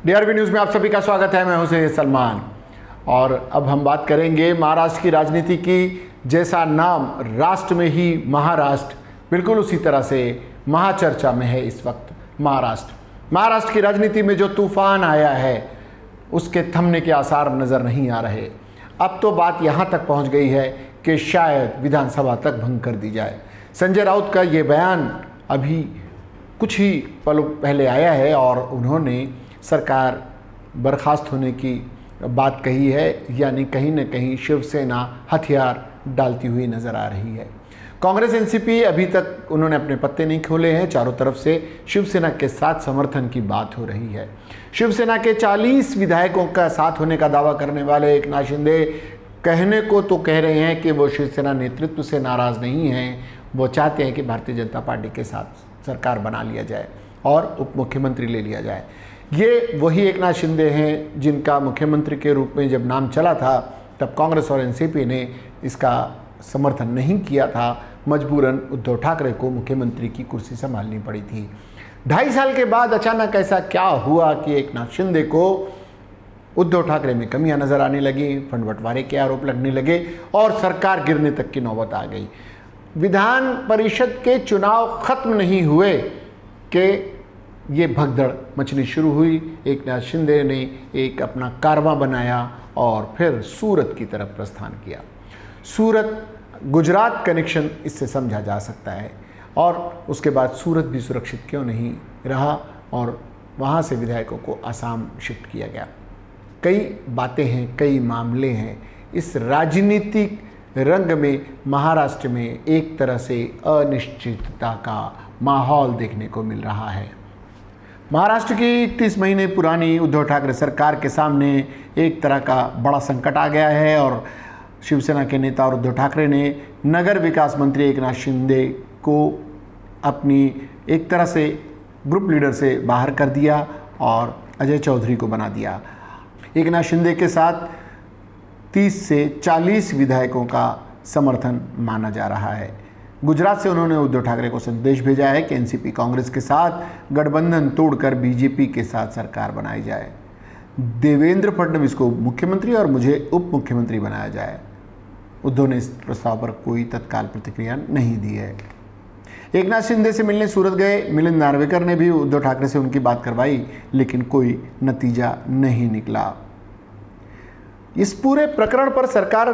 DRB news में आप सभी का स्वागत है। मैं हूं सैयद सलमान और अब हम बात करेंगे महाराष्ट्र की राजनीति की। जैसा नाम राष्ट्र में ही महाराष्ट्र, बिल्कुल उसी तरह से महाचर्चा में है इस वक्त महाराष्ट्र की राजनीति में जो तूफान आया है उसके थमने के आसार नज़र नहीं आ रहे। अब तो बात यहाँ तक पहुँच गई है कि शायद विधानसभा तक भंग कर दी जाए। संजय राउत का ये बयान अभी कुछ ही पल पहले आया है और उन्होंने सरकार बर्खास्त होने की बात कही है, यानी कहीं न कहीं शिवसेना हथियार डालती हुई नज़र आ रही है। कांग्रेस एनसीपी अभी तक उन्होंने अपने पत्ते नहीं खोले हैं। चारों तरफ से शिवसेना के साथ समर्थन की बात हो रही है। शिवसेना के 40 विधायकों का साथ होने का दावा करने वाले एकनाथ शिंदे कहने को तो कह रहे हैं कि वो शिवसेना नेतृत्व से नाराज़ नहीं हैं। वो चाहते हैं कि भारतीय जनता पार्टी के साथ सरकार बना लिया जाए और उप मुख्यमंत्री ले लिया जाए। ये वही एकनाथ शिंदे हैं जिनका मुख्यमंत्री के रूप में जब नाम चला था तब कांग्रेस और एनसीपी ने इसका समर्थन नहीं किया था। मजबूरन उद्धव ठाकरे को मुख्यमंत्री की कुर्सी संभालनी पड़ी थी। 2.5 साल के बाद अचानक ऐसा क्या हुआ कि एकनाथ शिंदे को उद्धव ठाकरे में कमियां नजर आने लगी, फंड बंटवारे के आरोप लगने लगे और सरकार गिरने तक की नौबत आ गई। विधान परिषद के चुनाव खत्म नहीं हुए कि ये भगदड़ मचनी शुरू हुई। एकनाथ शिंदे ने एक अपना कारवां बनाया और फिर सूरत की तरफ प्रस्थान किया। सूरत गुजरात कनेक्शन इससे समझा जा सकता है और उसके बाद सूरत भी सुरक्षित क्यों नहीं रहा और वहाँ से विधायकों को आसाम शिफ्ट किया गया। कई बातें हैं, कई मामले हैं। इस राजनीतिक रंग में महाराष्ट्र में एक तरह से अनिश्चितता का माहौल देखने को मिल रहा है। महाराष्ट्र की 31 महीने पुरानी उद्धव ठाकरे सरकार के सामने एक तरह का बड़ा संकट आ गया है और शिवसेना के नेता और उद्धव ठाकरे ने नगर विकास मंत्री एकनाथ शिंदे को अपनी एक तरह से ग्रुप लीडर से बाहर कर दिया और अजय चौधरी को बना दिया। एकनाथ शिंदे के साथ 30 से 40 विधायकों का समर्थन माना जा रहा है। गुजरात से उन्होंने उद्धव ठाकरे को संदेश भेजा है कि एनसीपी कांग्रेस के साथ गठबंधन तोड़कर बीजेपी के साथ सरकार बनाई जाए। देवेंद्र फडणवीस को मुख्यमंत्री और मुझे उप मुख्यमंत्री बनाया जाए। उद्धव ने इस प्रस्ताव पर कोई तत्काल प्रतिक्रिया नहीं दी है। एकनाथ शिंदे से मिलने सूरत गए मिलिंद नार्वेकर ने भी उद्धव ठाकरे से उनकी बात करवाई, लेकिन कोई नतीजा नहीं निकला। इस पूरे प्रकरण पर सरकार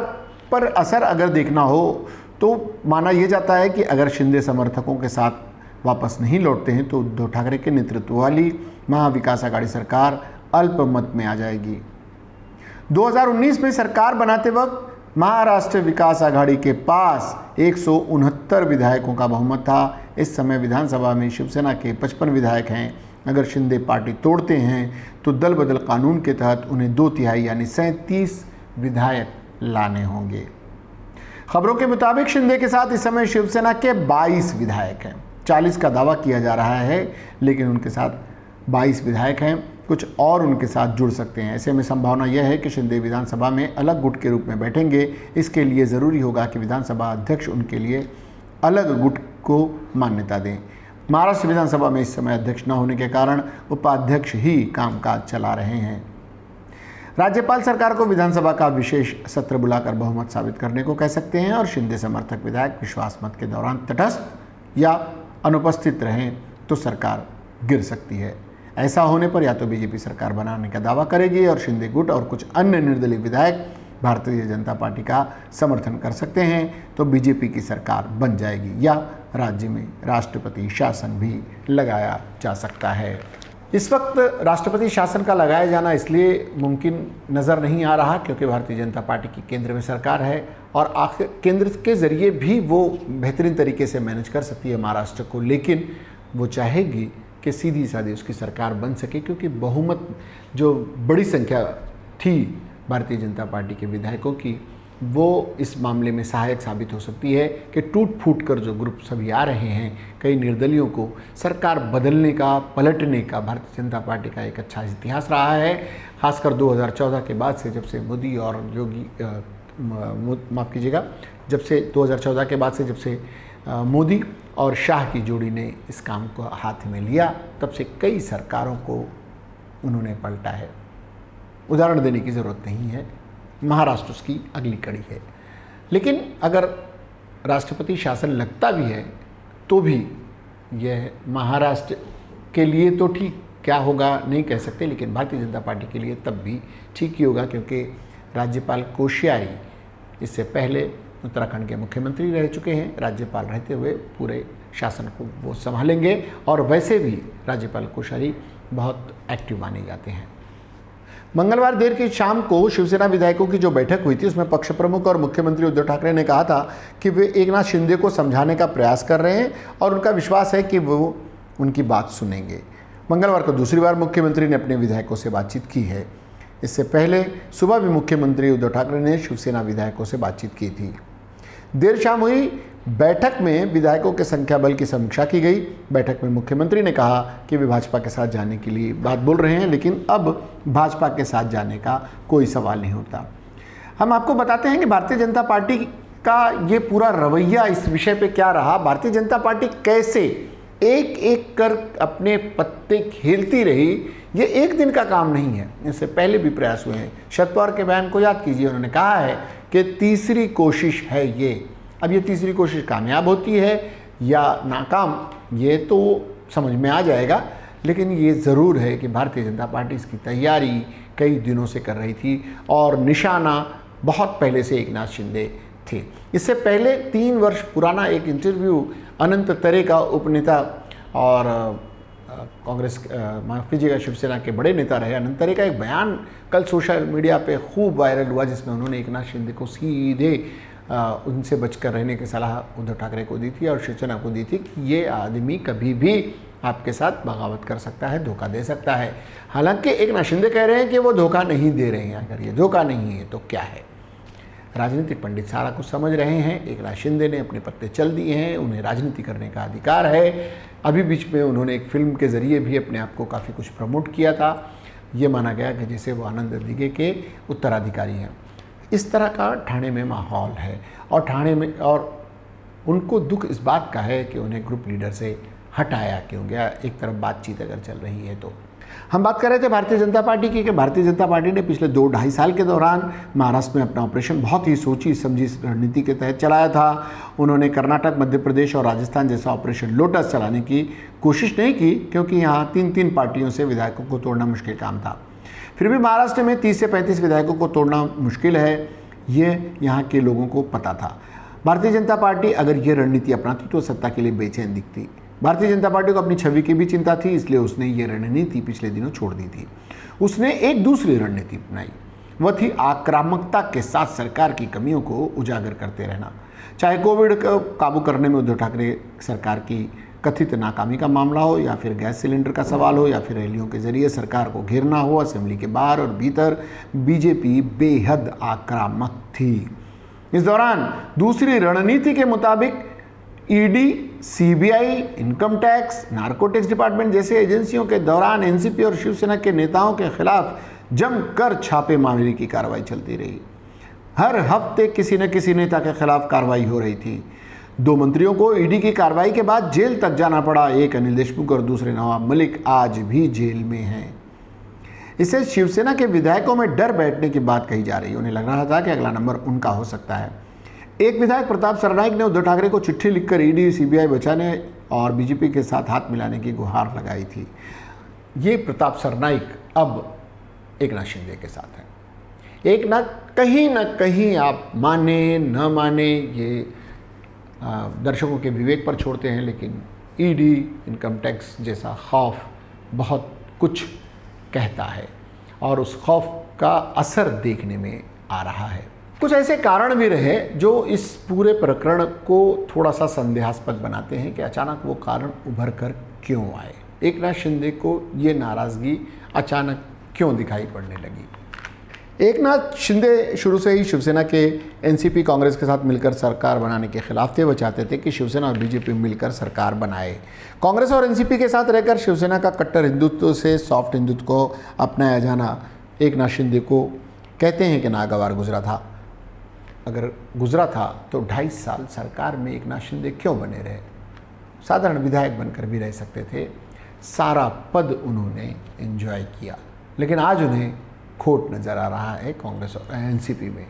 पर असर अगर देखना हो तो माना यह जाता है कि अगर शिंदे समर्थकों के साथ वापस नहीं लौटते हैं तो उद्धव ठाकरे के नेतृत्व वाली महाविकास आघाड़ी सरकार अल्पमत में आ जाएगी। 2019 में सरकार बनाते वक्त महाराष्ट्र विकास आघाड़ी के पास 169 विधायकों का बहुमत था। इस समय विधानसभा में शिवसेना के 55 विधायक हैं। अगर शिंदे पार्टी तोड़ते हैं तो दल बदल कानून के तहत उन्हें 2/3 यानी 37 विधायक लाने होंगे। खबरों के मुताबिक शिंदे के साथ इस समय शिवसेना के 22 विधायक हैं। 40 का दावा किया जा रहा है, लेकिन उनके साथ 22 विधायक हैं। कुछ और उनके साथ जुड़ सकते हैं। ऐसे में संभावना यह है कि शिंदे विधानसभा में अलग गुट के रूप में बैठेंगे। इसके लिए ज़रूरी होगा कि विधानसभा अध्यक्ष उनके लिए अलग गुट को मान्यता दें। महाराष्ट्र विधानसभा में इस समय अध्यक्ष न होने के कारण उपाध्यक्ष ही कामकाज चला रहे हैं। राज्यपाल सरकार को विधानसभा का विशेष सत्र बुलाकर बहुमत साबित करने को कह सकते हैं और शिंदे समर्थक विधायक विश्वास मत के दौरान तटस्थ या अनुपस्थित रहें तो सरकार गिर सकती है। ऐसा होने पर या तो बीजेपी सरकार बनाने का दावा करेगी और शिंदे गुट और कुछ अन्य निर्दलीय विधायक भारतीय जनता पार्टी का समर्थन कर सकते हैं, तो बीजेपी की सरकार बन जाएगी या राज्य में राष्ट्रपति शासन भी लगाया जा सकता है। इस वक्त राष्ट्रपति शासन का लगाया जाना इसलिए मुमकिन नज़र नहीं आ रहा क्योंकि भारतीय जनता पार्टी की केंद्र में सरकार है और आखिर केंद्र के ज़रिए भी वो बेहतरीन तरीके से मैनेज कर सकती है महाराष्ट्र को, लेकिन वो चाहेगी कि सीधी सादी उसकी सरकार बन सके क्योंकि बहुमत जो बड़ी संख्या थी भारतीय जनता पार्टी के विधायकों की, वो इस मामले में सहायक साबित हो सकती है कि टूट फूट कर जो ग्रुप सभी आ रहे हैं, कई निर्दलियों को सरकार बदलने का, पलटने का भारतीय जनता पार्टी का एक अच्छा इतिहास रहा है। खासकर 2014 के बाद से, जब से मोदी और योगी माफ़ कीजिएगा, जब से 2014 के बाद से जब से मोदी और शाह की जोड़ी ने इस काम को हाथ में लिया, तब से कई सरकारों को उन्होंने पलटा है। उदाहरण देने की ज़रूरत नहीं है, महाराष्ट्र उसकी अगली कड़ी है। लेकिन अगर राष्ट्रपति शासन लगता भी है तो भी यह महाराष्ट्र के लिए तो ठीक, क्या होगा नहीं कह सकते, लेकिन भारतीय जनता पार्टी के लिए तब भी ठीक ही होगा, क्योंकि राज्यपाल कोश्यारी इससे पहले उत्तराखंड के मुख्यमंत्री रह चुके हैं। राज्यपाल रहते हुए पूरे शासन को वो संभालेंगे, और वैसे भी राज्यपाल कोश्यारी बहुत एक्टिव माने जाते हैं। मंगलवार देर की शाम को शिवसेना विधायकों की जो बैठक हुई थी, उसमें पक्ष प्रमुख और मुख्यमंत्री उद्धव ठाकरे ने कहा था कि वे एकनाथ शिंदे को समझाने का प्रयास कर रहे हैं और उनका विश्वास है कि वो उनकी बात सुनेंगे। मंगलवार को दूसरी बार मुख्यमंत्री ने अपने विधायकों से बातचीत की है। इससे पहले सुबह भी मुख्यमंत्री उद्धव ठाकरे ने शिवसेना विधायकों से बातचीत की थी। देर शाम हुई बैठक में विधायकों के संख्या बल की समीक्षा की गई। बैठक में मुख्यमंत्री ने कहा कि वे भाजपा के साथ जाने के लिए बात बोल रहे हैं, लेकिन अब भाजपा के साथ जाने का कोई सवाल नहीं उठता। हम आपको बताते हैं कि भारतीय जनता पार्टी का ये पूरा रवैया इस विषय पे क्या रहा, भारतीय जनता पार्टी कैसे एक एक कर अपने पत्ते खेलती रही। ये एक दिन का काम नहीं है, इससे पहले भी प्रयास हुए हैं। शरद पवार के बयान को याद कीजिए, उन्होंने कहा है कि तीसरी कोशिश है ये। अब ये तीसरी कोशिश कामयाब होती है या नाकाम, ये तो समझ में आ जाएगा, लेकिन ये ज़रूर है कि भारतीय जनता पार्टी इसकी तैयारी कई दिनों से कर रही थी और निशाना बहुत पहले से एकनाथ शिंदे थे। इससे पहले 3 वर्ष पुराना एक इंटरव्यू अनंत तरे का उपनेता और कांग्रेस माफ कीजिएगा शिवसेना के बड़े नेता रहे अनंत तरे का एक बयान कल सोशल मीडिया पे खूब वायरल हुआ, जिसमें उन्होंने एकनाथ शिंदे को सीधे उनसे बचकर रहने की सलाह उद्धव ठाकरे को दी थी और शिवसेना को दी थी कि ये आदमी कभी भी आपके साथ बगावत कर सकता है, धोखा दे सकता है। हालांकि एकनाथ शिंदे कह रहे हैं कि वो धोखा नहीं दे रहे हैं। अगर ये धोखा नहीं है तो क्या है? राजनीतिक पंडित सारा कुछ समझ रहे हैं। एकनाथ शिंदे ने अपने पत्ते चल दिए हैं, उन्हें राजनीति करने का अधिकार है। अभी बीच में उन्होंने एक फिल्म के ज़रिए भी अपने आप को काफ़ी कुछ प्रमोट किया था। ये माना गया कि जैसे वो आनंद दिघे के उत्तराधिकारी हैं। इस तरह का ठाणे में माहौल है और ठाणे में और उनको दुख इस बात का है कि उन्हें ग्रुप लीडर से हटाया क्यों गया। एक तरफ बातचीत अगर चल रही है तो हम बात कर रहे थे भारतीय जनता पार्टी की कि भारतीय जनता पार्टी ने पिछले 2-2.5 साल के दौरान महाराष्ट्र में अपना ऑपरेशन बहुत ही सोची समझी रणनीति के तहत चलाया था। उन्होंने कर्नाटक, मध्य प्रदेश और राजस्थान जैसा ऑपरेशन लोटस चलाने की कोशिश नहीं की, क्योंकि यहाँ 3-3 पार्टियों से विधायकों को तोड़ना मुश्किल काम था। फिर भी महाराष्ट्र में 30 से 35 विधायकों को तोड़ना मुश्किल है, ये यहाँ के लोगों को पता था। भारतीय जनता पार्टी अगर ये रणनीति अपनाती तो सत्ता के लिए बेचैन दिखती। भारतीय जनता पार्टी को अपनी छवि की भी चिंता थी, इसलिए उसने ये रणनीति पिछले दिनों छोड़ दी थी। उसने एक दूसरी रणनीति अपनाई, वह थी आक्रामकता के साथ सरकार की कमियों को उजागर करते रहना। चाहे कोविड को काबू करने में उद्धव ठाकरे सरकार की कथित नाकामी का मामला हो, या फिर गैस सिलेंडर का सवाल हो, या फिर रैलियों के जरिए सरकार को घेरना हो। असेंबली के बाहर और भीतर बीजेपी बेहद आक्रामक थी। इस दौरान दूसरी रणनीति के मुताबिक ED, CBI, income tax, narcotics department जैसे एजेंसियों के दौरान एनसीपी और शिवसेना के नेताओं के खिलाफ जमकर छापेमारी की कार्रवाई चलती रही। हर हफ्ते किसी न किसी नेता के खिलाफ कार्रवाई हो रही थी। 2 मंत्रियों को ईडी की कार्रवाई के बाद जेल तक जाना पड़ा। एक अनिल देशमुख और दूसरे नवाब मलिक आज भी जेल में हैं। इससे शिवसेना के विधायकों में डर बैठने की बात कही जा रही है। उन्हें लग रहा था कि अगला नंबर उनका हो सकता है। एक विधायक प्रताप सरनाइक ने उद्धव ठाकरे को चिट्ठी लिखकर ईडी, सीबीआई बचाने और बीजेपी के साथ हाथ मिलाने की गुहार लगाई थी। ये प्रताप सरनाइक अब एकनाथ शिंदे के साथ है। एकनाथ कहीं ना कहीं आप माने न माने, ये दर्शकों के विवेक पर छोड़ते हैं, लेकिन ईडी, इनकम टैक्स जैसा खौफ बहुत कुछ कहता है और उस खौफ का असर देखने में आ रहा है। कुछ ऐसे कारण भी रहे जो इस पूरे प्रकरण को थोड़ा सा संदेहास्पद बनाते हैं कि अचानक वो कारण उभर कर क्यों आए। एकनाथ शिंदे को ये नाराज़गी अचानक क्यों दिखाई पड़ने लगी। एकनाथ शिंदे शुरू से ही शिवसेना के एनसीपी कांग्रेस के साथ मिलकर सरकार बनाने के खिलाफ थे। वो चाहते थे कि शिवसेना और बीजेपी मिलकर सरकार बनाए। कांग्रेस और एनसीपी के साथ रहकर शिवसेना का कट्टर हिंदुत्व से सॉफ्ट हिंदुत्व को अपनाया जाना एकनाथ शिंदे को कहते हैं कि नागवार गुजरा था। अगर गुजरा था तो 2.5 साल सरकार में एकनाथ शिंदे क्यों बने रहे? साधारण विधायक बनकर भी रह सकते थे। सारा पद उन्होंने एंजॉय किया। लेकिन आज उन्हें खोट नज़र आ रहा है कांग्रेस और एनसीपी में,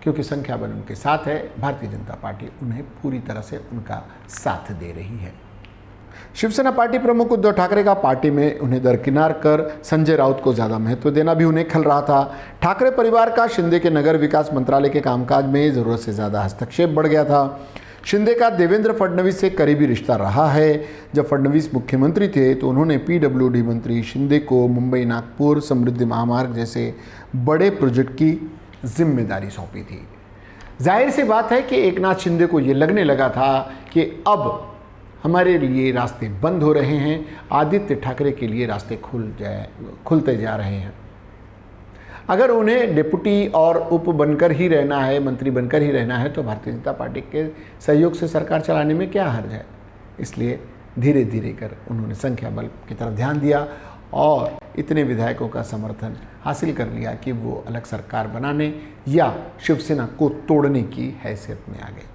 क्योंकि संख्या बल उनके साथ है। भारतीय जनता पार्टी उन्हें पूरी तरह से उनका साथ दे रही है। शिवसेना पार्टी प्रमुख उद्धव ठाकरे का पार्टी में उन्हें दरकिनार कर संजय राउत को ज़्यादा महत्व देना भी उन्हें खल रहा था। ठाकरे परिवार का शिंदे के नगर विकास मंत्रालय के कामकाज में ज़रूरत से ज़्यादा हस्तक्षेप बढ़ गया था। शिंदे का देवेंद्र फडणवीस से करीबी रिश्ता रहा है। जब फडणवीस मुख्यमंत्री थे तो उन्होंने पीडब्ल्यूडी मंत्री शिंदे को मुंबई नागपुर समृद्धि महामार्ग जैसे बड़े प्रोजेक्ट की जिम्मेदारी सौंपी थी। जाहिर सी बात है कि एकनाथ शिंदे को ये लगने लगा था कि अब हमारे लिए रास्ते बंद हो रहे हैं, आदित्य ठाकरे के लिए रास्ते खुलते जा रहे हैं। अगर उन्हें डिप्टी और उप बनकर ही रहना है, मंत्री बनकर ही रहना है, तो भारतीय जनता पार्टी के सहयोग से सरकार चलाने में क्या हर्ज है। इसलिए धीरे धीरे कर उन्होंने संख्या बल की तरफ ध्यान दिया और इतने विधायकों का समर्थन हासिल कर लिया कि वो अलग सरकार बनाने या शिवसेना को तोड़ने की हैसियत में आ गए।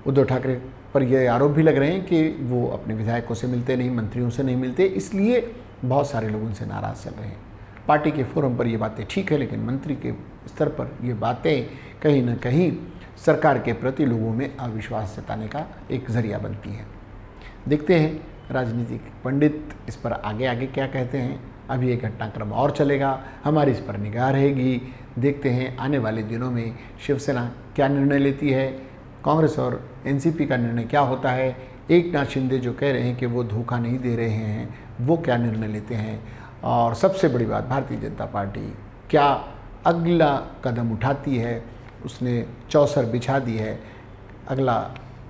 उद्धव ठाकरे पर यह आरोप भी लग रहे हैं कि वो अपने विधायकों से मिलते नहीं, मंत्रियों से नहीं मिलते, इसलिए बहुत सारे लोग उनसे नाराज़ चल रहे हैं। पार्टी के फोरम पर ये बातें ठीक है, लेकिन मंत्री के स्तर पर ये बातें कहीं ना कहीं सरकार के प्रति लोगों में अविश्वास जताने का एक जरिया बनती है। देखते हैं राजनीतिक पंडित इस पर आगे आगे क्या कहते हैं। अभी एक घटनाक्रम और चलेगा, हमारी इस पर निगाह रहेगी। देखते हैं आने वाले दिनों में शिवसेना क्या निर्णय लेती है, कांग्रेस और एनसीपी का निर्णय क्या होता है। एकनाथ शिंदे जो कह रहे हैं कि वो धोखा नहीं दे रहे हैं, वो क्या निर्णय लेते हैं। और सबसे बड़ी बात, भारतीय जनता पार्टी क्या अगला कदम उठाती है, उसने चौसर बिछा दी है, अगला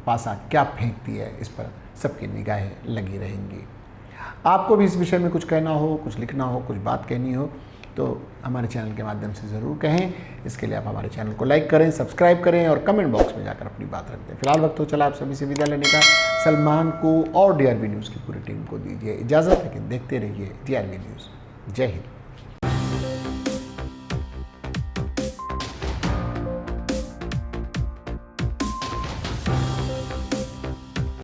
पासा क्या फेंकती है, इस पर सबकी निगाहें लगी रहेंगी। आपको भी इस विषय में कुछ कहना हो, कुछ लिखना हो, कुछ बात कहनी हो तो हमारे चैनल के माध्यम से ज़रूर कहें। इसके लिए आप हमारे चैनल को लाइक करें, सब्सक्राइब करें और कमेंट बॉक्स में जाकर अपनी बात रख दें। फिलहाल वक्त हो चला आप सभी से विदा लेने का। सलमान को और DRB न्यूज़ की पूरी टीम को दीजिए इजाज़त, लेकिन देखते रहिए DRB न्यूज़। जय हिंद।